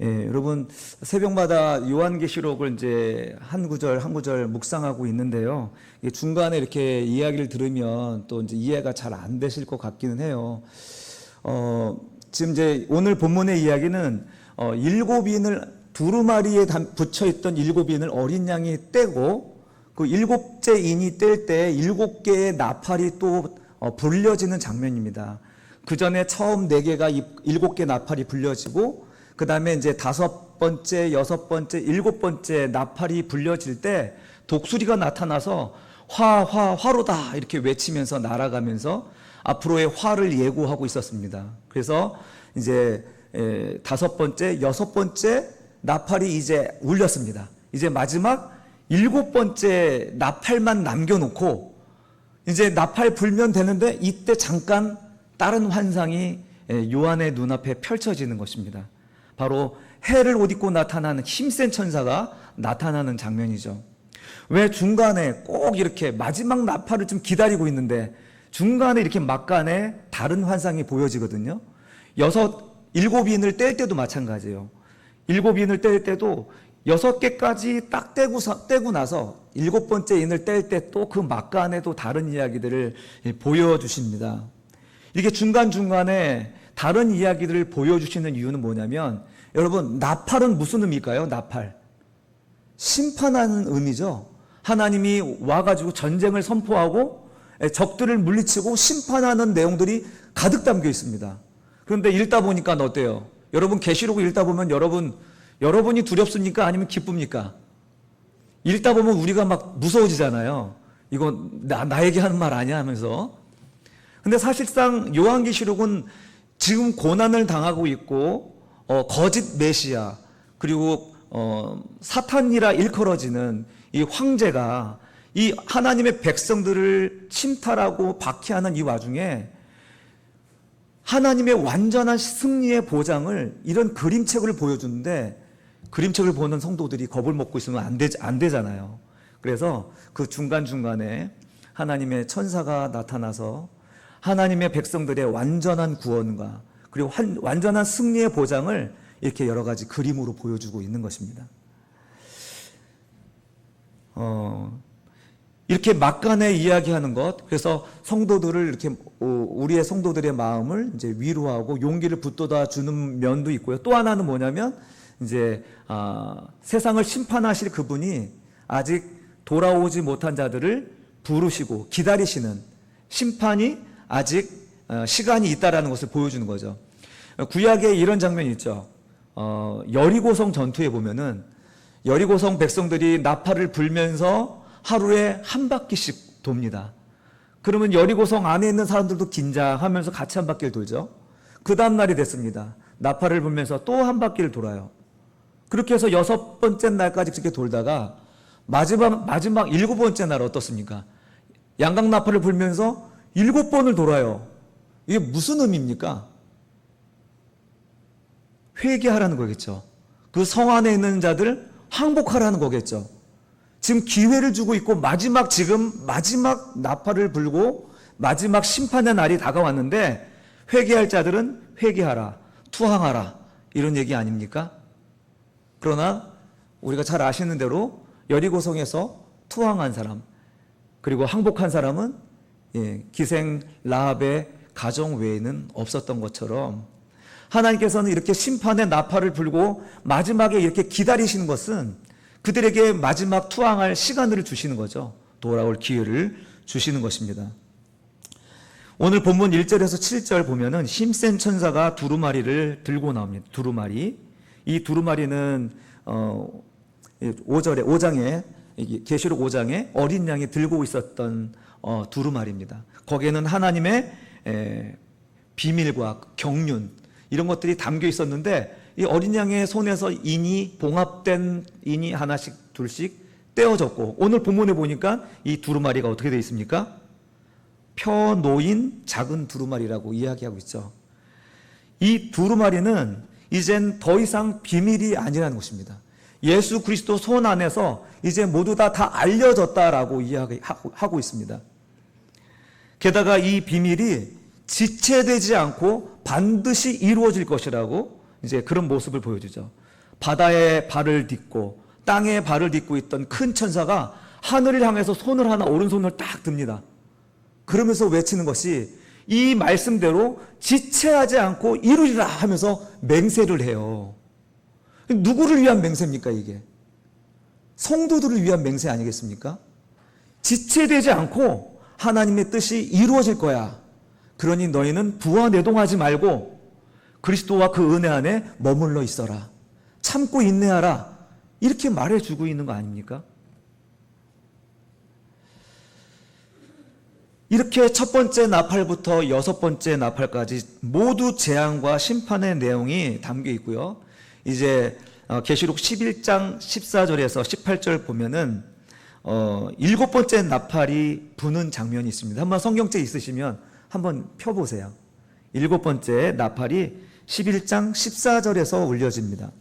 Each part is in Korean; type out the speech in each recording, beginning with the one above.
여러분 새벽마다 요한계시록을 이제 한 구절 한 구절 묵상하고 있는데요. 중간에 이렇게 이야기를 들으면 또 이제 이해가 잘 안 되실 것 같기는 해요. 지금 이제 오늘 본문의 이야기는 일곱 인을 두루마리에 붙여 있던 일곱 인을 어린 양이 떼고 그 일곱째 인이 뗄 때 일곱 개의 나팔이 또 불려지는 장면입니다. 그 전에 처음 네 개가 일곱 개 나팔이 불려지고 그 다음에 이제 다섯 번째, 여섯 번째, 일곱 번째 나팔이 불려질 때 독수리가 나타나서 화로다 이렇게 외치면서 날아가면서 앞으로의 화를 예고하고 있었습니다. 그래서 이제 다섯 번째, 여섯 번째 나팔이 이제 울렸습니다. 이제 마지막 일곱 번째 나팔만 남겨놓고 이제 나팔 불면 되는데 이때 잠깐 다른 환상이 요한의 눈앞에 펼쳐지는 것입니다. 바로 해를 옷 입고 나타나는 힘센 천사가 나타나는 장면이죠. 왜 중간에 꼭 이렇게 마지막 나팔을 좀 기다리고 있는데 중간에 이렇게 막간에 다른 환상이 보여지거든요. 일곱 인을 뗄 때도 마찬가지예요. 일곱 인을 뗄 때도 여섯 개까지 딱 떼고 나서 일곱 번째 인을 뗄 때 또 그 막간에도 다른 이야기들을 보여주십니다. 이렇게 중간중간에 다른 이야기들을 보여주시는 이유는 뭐냐면 여러분 나팔은 무슨 의미일까요? 나팔 심판하는 의미죠. 하나님이 와가지고 전쟁을 선포하고 적들을 물리치고 심판하는 내용들이 가득 담겨 있습니다. 그런데 읽다 보니까 어때요? 여러분 계시록을 읽다 보면 여러분이 두렵습니까? 아니면 기쁩니까? 읽다 보면 우리가 막 무서워지잖아요. 이거 나에게 하는 말 아니야 하면서. 근데 사실상 요한계시록은 지금 고난을 당하고 있고 거짓 메시아 그리고 사탄이라 일컬어지는 이 황제가 이 하나님의 백성들을 침탈하고 박해하는 이 와중에 하나님의 완전한 승리의 보장을 이런 그림책을 보여주는데 그림책을 보는 성도들이 겁을 먹고 있으면 안 되잖아요. 그래서 그 중간중간에 하나님의 천사가 나타나서 하나님의 백성들의 완전한 구원과 그리고 완전한 승리의 보장을 이렇게 여러 가지 그림으로 보여주고 있는 것입니다. 이렇게 막간에 이야기하는 것, 그래서 성도들을 이렇게 우리의 성도들의 마음을 이제 위로하고 용기를 붙돋아 주는 면도 있고요. 또 하나는 뭐냐면 이제 세상을 심판하실 그분이 아직 돌아오지 못한 자들을 부르시고 기다리시는 심판이 아직 시간이 있다라는 것을 보여주는 거죠. 구약에 이런 장면이 있죠. 여리고성 전투에 보면은 여리고성 백성들이 나팔을 불면서 하루에 한 바퀴씩 돕니다. 그러면 여리고성 안에 있는 사람들도 긴장하면서 같이 한 바퀴를 돌죠. 그 다음 날이 됐습니다. 나팔을 불면서 또 한 바퀴를 돌아요. 그렇게 해서 여섯 번째 날까지 그렇게 돌다가 마지막 일곱 번째 날 어떻습니까? 양각 나팔을 불면서 일곱 번을 돌아요. 이게 무슨 의미입니까? 회개하라는 거겠죠. 그 성 안에 있는 자들 항복하라는 거겠죠. 지금 기회를 주고 있고 마지막 나팔을 불고 마지막 심판의 날이 다가왔는데 회개할 자들은 회개하라, 투항하라 이런 얘기 아닙니까? 그러나 우리가 잘 아시는 대로 여리고성에서 투항한 사람 그리고 항복한 사람은 기생 라합의 가정 외에는 없었던 것처럼 하나님께서는 이렇게 심판의 나팔을 불고 마지막에 이렇게 기다리시는 것은 그들에게 마지막 투항할 시간을 주시는 거죠. 돌아올 기회를 주시는 것입니다. 오늘 본문 1절에서 7절 보면은 힘센 천사가 두루마리를 들고 나옵니다. 두루마리. 이 두루마리는 5장에 계시록 5장에 어린 양이 들고 있었던 두루마리입니다. 거기에는 하나님의 비밀과 경륜 이런 것들이 담겨 있었는데 이 어린 양의 손에서 봉합된 인이 하나씩 둘씩 떼어졌고 오늘 본문에 보니까 이 두루마리가 어떻게 되어 있습니까? 펴놓인 작은 두루마리라고 이야기하고 있죠. 이 두루마리는 이젠 더 이상 비밀이 아니라는 것입니다. 예수 그리스도 손 안에서 이제 모두 다 알려졌다라고 이야기하고 있습니다. 게다가 이 비밀이 지체되지 않고 반드시 이루어질 것이라고 이제 그런 모습을 보여주죠. 바다에 발을 딛고 땅에 발을 딛고 있던 큰 천사가 하늘을 향해서 손을 하나, 오른손을 딱 듭니다. 그러면서 외치는 것이 이 말씀대로 지체하지 않고 이루리라 하면서 맹세를 해요. 누구를 위한 맹세입니까, 이게? 성도들을 위한 맹세 아니겠습니까? 지체되지 않고 하나님의 뜻이 이루어질 거야. 그러니 너희는 부하내동하지 말고 그리스도와 그 은혜 안에 머물러 있어라. 참고 인내하라. 이렇게 말해주고 있는 거 아닙니까? 이렇게 첫 번째 나팔부터 여섯 번째 나팔까지 모두 재앙과 심판의 내용이 담겨 있고요. 이제 계시록 11장 14절에서 18절 보면은 일곱 번째 나팔이 부는 장면이 있습니다. 한번 성경책 있으시면 한번 펴보세요. 일곱 번째 나팔이 11장 14절에서 울려집니다.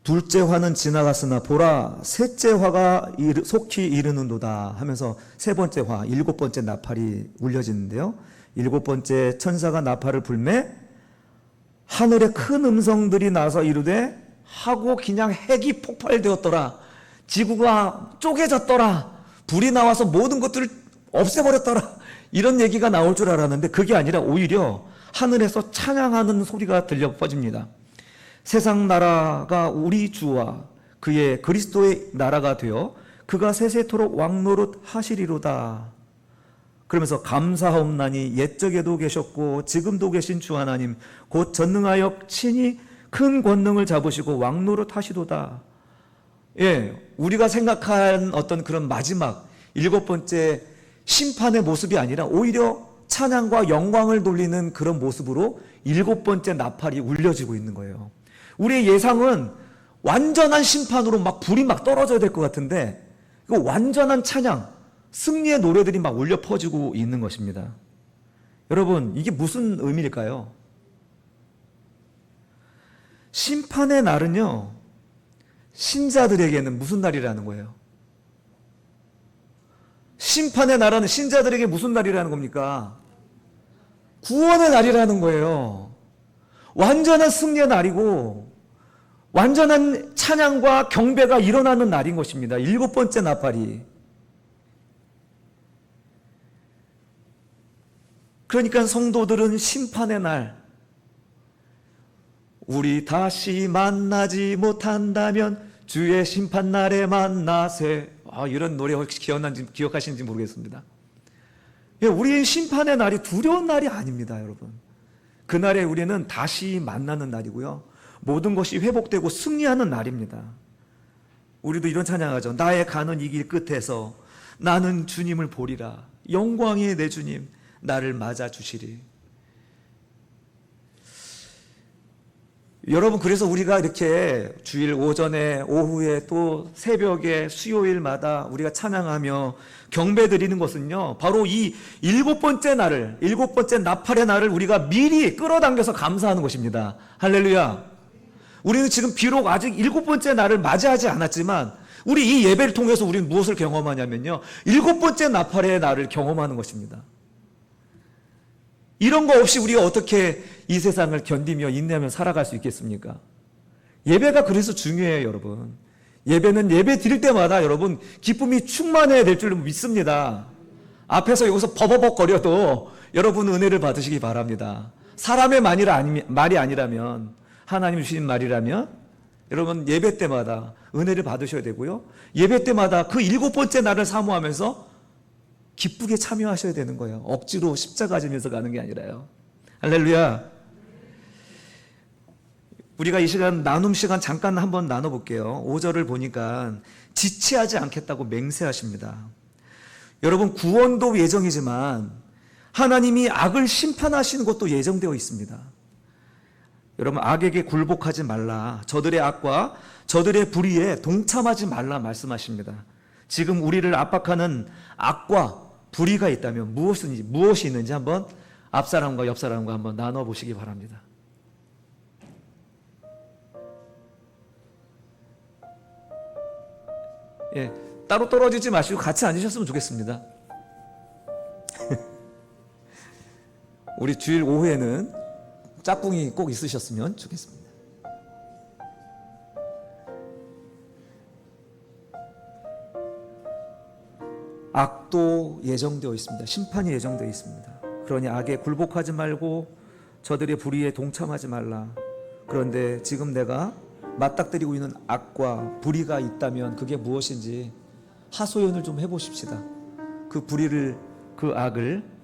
둘째 화는 지나갔으나 보라 셋째 화가 속히 이르는도다 하면서 세 번째 화, 일곱 번째 나팔이 울려지는데요. 일곱 번째 천사가 나팔을 불매 하늘에 큰 음성들이 나서 이르되 하고 그냥 핵이 폭발되었더라. 지구가 쪼개졌더라. 불이 나와서 모든 것들을 없애버렸더라. 이런 얘기가 나올 줄 알았는데 그게 아니라 오히려 하늘에서 찬양하는 소리가 들려 퍼집니다. 세상 나라가 우리 주와 그의 그리스도의 나라가 되어 그가 세세토록 왕노릇 하시리로다. 그러면서 감사하옵나니 옛적에도 계셨고 지금도 계신 주 하나님 곧 전능하여 친히 큰 권능을 잡으시고 왕노릇 하시도다. 예, 우리가 생각한 어떤 그런 마지막 일곱 번째 심판의 모습이 아니라 오히려 찬양과 영광을 돌리는 그런 모습으로 일곱 번째 나팔이 울려지고 있는 거예요. 우리의 예상은 완전한 심판으로 막 불이 막 떨어져야 될 것 같은데 그 완전한 찬양, 승리의 노래들이 막 울려 퍼지고 있는 것입니다. 여러분, 이게 무슨 의미일까요? 심판의 날은요, 신자들에게는 무슨 날이라는 거예요? 심판의 날은 신자들에게 무슨 날이라는 겁니까? 구원의 날이라는 거예요. 완전한 승리의 날이고 완전한 찬양과 경배가 일어나는 날인 것입니다. 일곱 번째 나팔이. 그러니까 성도들은 심판의 날, 우리 다시 만나지 못한다면 주의 심판 날에 만나세. 이런 노래 혹시 기억하시는지 모르겠습니다. 우리의 심판의 날이 두려운 날이 아닙니다, 여러분. 그날에 우리는 다시 만나는 날이고요. 모든 것이 회복되고 승리하는 날입니다. 우리도 이런 찬양하죠. 나의 가는 이 길 끝에서 나는 주님을 보리라. 영광의 내 주님 나를 맞아 주시리. 여러분, 그래서 우리가 이렇게 주일 오전에 오후에 또 새벽에 수요일마다 우리가 찬양하며 경배 드리는 것은요, 바로 이 일곱 번째 날을, 일곱 번째 나팔의 날을 우리가 미리 끌어당겨서 감사하는 것입니다. 할렐루야. 우리는 지금 비록 아직 일곱 번째 날을 맞이하지 않았지만 우리 이 예배를 통해서 우리는 무엇을 경험하냐면요, 일곱 번째 나팔의 날을 경험하는 것입니다. 이런 거 없이 우리가 어떻게 이 세상을 견디며 인내하며 살아갈 수 있겠습니까? 예배가 그래서 중요해요, 여러분. 예배는 예배 드릴 때마다 여러분 기쁨이 충만해야 될 줄 믿습니다. 앞에서 여기서 버버벅거려도 여러분 은혜를 받으시기 바랍니다. 사람의 말이 아니라면, 하나님 주신 말이라면 여러분 예배 때마다 은혜를 받으셔야 되고요. 예배 때마다 그 일곱 번째 날을 사모하면서 기쁘게 참여하셔야 되는 거예요. 억지로 십자가 지면서 가는 게 아니라요. 할렐루야. 우리가 이 시간 나눔 시간 잠깐 한번 나눠볼게요. 5절을 보니까 지체하지 않겠다고 맹세하십니다. 여러분, 구원도 예정이지만 하나님이 악을 심판하시는 것도 예정되어 있습니다. 여러분, 악에게 굴복하지 말라. 저들의 악과 저들의 불의에 동참하지 말라 말씀하십니다. 지금 우리를 압박하는 악과 불의가 있다면 무엇이 있는지 한번 앞사람과 옆사람과 한번 나눠보시기 바랍니다. 따로 떨어지지 마시고 같이 앉으셨으면 좋겠습니다. 우리 주일 오후에는 짝꿍이 꼭 있으셨으면 좋겠습니다. 악도 예정되어 있습니다. 심판이 예정되어 있습니다. 그러니 악에 굴복하지 말고 저들의 불의에 동참하지 말라. 그런데 지금 내가 맞닥뜨리고 있는 악과 불의가 있다면 그게 무엇인지 하소연을 좀 해보십시다. 그 불의를, 그 악을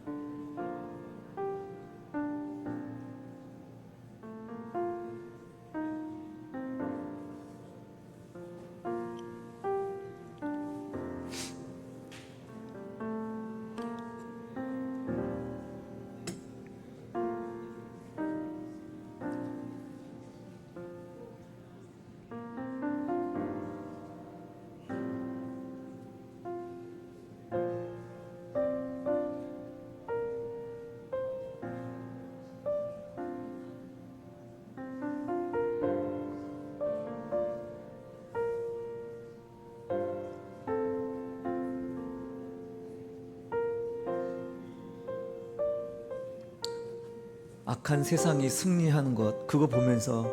악한 세상이 승리하는 것, 그거 보면서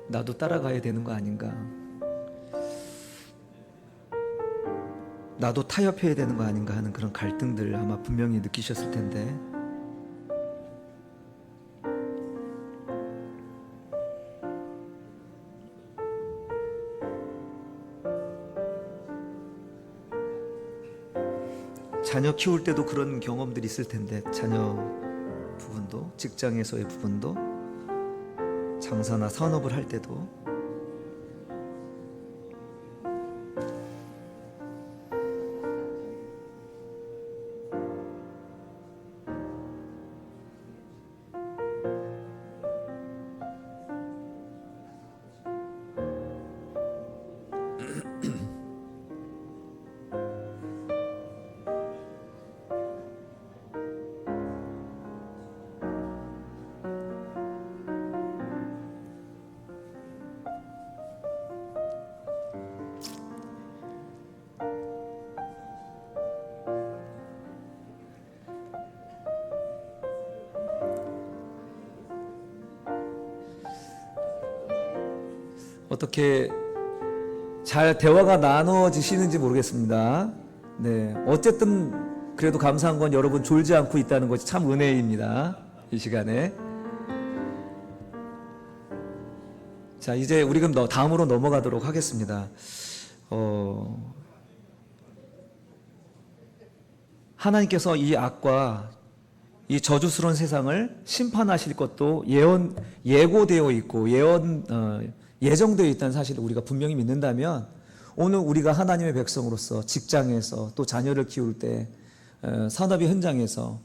나도 따라가야 되는 거 아닌가, 나도 타협해야 되는 거 아닌가 하는 그런 갈등들 아마 분명히 느끼셨을 텐데, 자녀 키울 때도 그런 경험들이 있을 텐데, 자녀 부분도, 직장에서의 부분도, 장사나 산업을 할 때도 어떻게 잘 대화가 나눠지시는지 모르겠습니다. 네, 어쨌든 그래도 감사한 건 여러분 졸지 않고 있다는 것이 참 은혜입니다. 이 시간에. 자, 이제 우리 그럼 다음으로 넘어가도록 하겠습니다. 하나님께서 이 악과 이 저주스러운 세상을 심판하실 것도 예고되어 있고 예정되어 있다는 사실을 우리가 분명히 믿는다면, 오늘 우리가 하나님의 백성으로서 직장에서 또 자녀를 키울 때 산업의 현장에서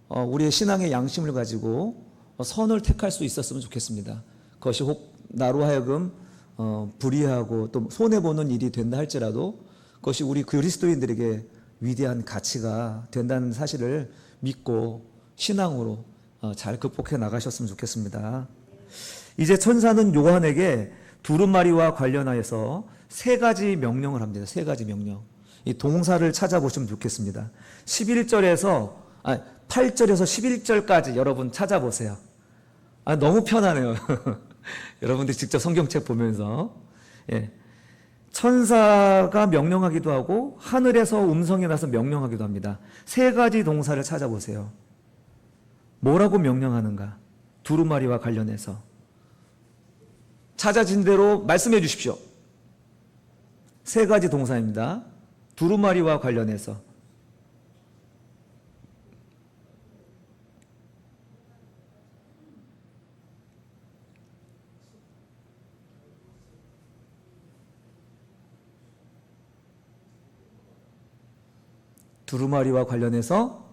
우리의 신앙의 양심을 가지고 선을 택할 수 있었으면 좋겠습니다. 그것이 혹 나로 하여금 불의하고 또 손해보는 일이 된다 할지라도 그것이 우리 그리스도인들에게 위대한 가치가 된다는 사실을 믿고 신앙으로 잘 극복해 나가셨으면 좋겠습니다. 이제 천사는 요한에게 두루마리와 관련하여서 세 가지 명령을 합니다. 세 가지 명령. 이 동사를 찾아보시면 좋겠습니다. 8절에서 11절까지 여러분 찾아보세요. 너무 편하네요. 여러분들 직접 성경책 보면서. 예. 천사가 명령하기도 하고 하늘에서 음성이 나서 명령하기도 합니다. 세 가지 동사를 찾아보세요. 뭐라고 명령하는가? 두루마리와 관련해서 찾아진 대로 말씀해 주십시오. 세 가지 동사입니다. 두루마리와 관련해서. 두루마리와 관련해서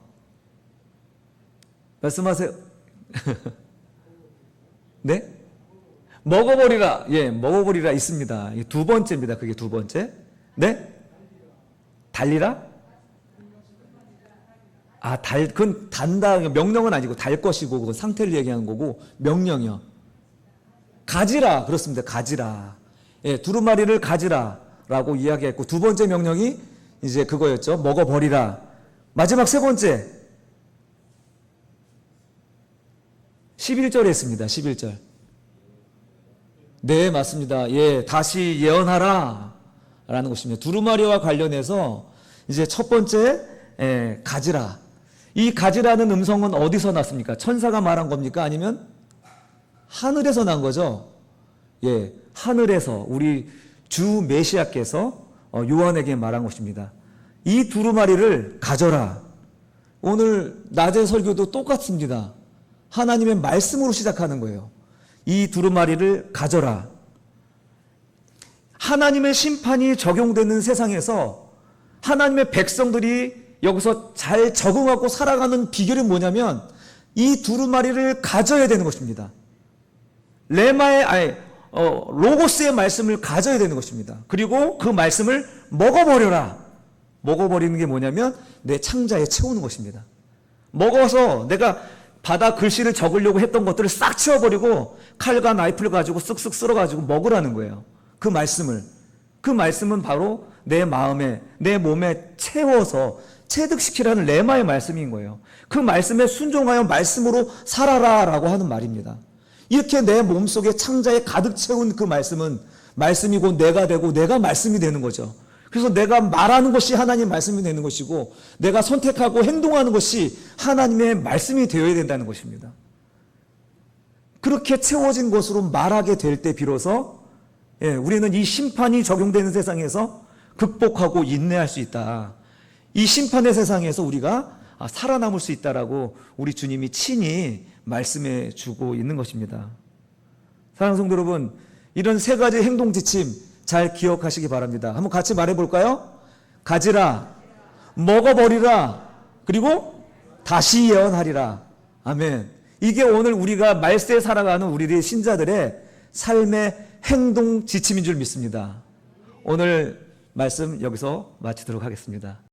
말씀하세요. 네? 먹어버리라. 예, 먹어버리라 있습니다. 두 번째입니다. 그게 두 번째. 네? 달리라? 그건 단다. 명령은 아니고 달 것이고, 그건 상태를 얘기하는 거고, 명령이요. 가지라. 그렇습니다. 가지라. 예, 두루마리를 가지라. 라고 이야기했고, 두 번째 명령이 이제 그거였죠. 먹어버리라. 마지막 세 번째. 11절에 있습니다. 11절. 네, 맞습니다. 예, 다시 예언하라 라는 것입니다. 두루마리와 관련해서 이제 첫 번째, 가지라. 이 가지라는 음성은 어디서 났습니까? 천사가 말한 겁니까? 아니면 하늘에서 난 거죠? 예, 하늘에서 우리 주 메시아께서 요한에게 말한 것입니다. 이 두루마리를 가져라. 오늘 낮의 설교도 똑같습니다. 하나님의 말씀으로 시작하는 거예요. 이 두루마리를 가져라. 하나님의 심판이 적용되는 세상에서 하나님의 백성들이 여기서 잘 적응하고 살아가는 비결이 뭐냐면 이 두루마리를 가져야 되는 것입니다. 로고스의 말씀을 가져야 되는 것입니다. 그리고 그 말씀을 먹어버려라. 먹어버리는 게 뭐냐면 내 창자에 채우는 것입니다. 먹어서 내가 바다 글씨를 적으려고 했던 것들을 싹 치워버리고 칼과 나이프를 가지고 쓱쓱 쓸어가지고 먹으라는 거예요. 그 말씀을. 그 말씀은 바로 내 마음에, 내 몸에 채워서 체득시키라는 레마의 말씀인 거예요. 그 말씀에 순종하여 말씀으로 살아라 라고 하는 말입니다. 이렇게 내 몸속에 창자에 가득 채운 그 말씀은 말씀이고 내가 되고 내가 말씀이 되는 거죠. 그래서 내가 말하는 것이 하나님의 말씀이 되는 것이고 내가 선택하고 행동하는 것이 하나님의 말씀이 되어야 된다는 것입니다. 그렇게 채워진 것으로 말하게 될 때 비로소 우리는 이 심판이 적용되는 세상에서 극복하고 인내할 수 있다. 이 심판의 세상에서 우리가 살아남을 수 있다라고 우리 주님이 친히 말씀해 주고 있는 것입니다. 사랑하는 성도 여러분, 이런 세 가지 행동 지침 잘 기억하시기 바랍니다. 한번 같이 말해 볼까요? 가지라, 먹어버리라, 그리고 다시 예언하리라. 아멘. 이게 오늘 우리가 말세에 살아가는 우리들의 신자들의 삶의 행동 지침인 줄 믿습니다. 오늘 말씀 여기서 마치도록 하겠습니다.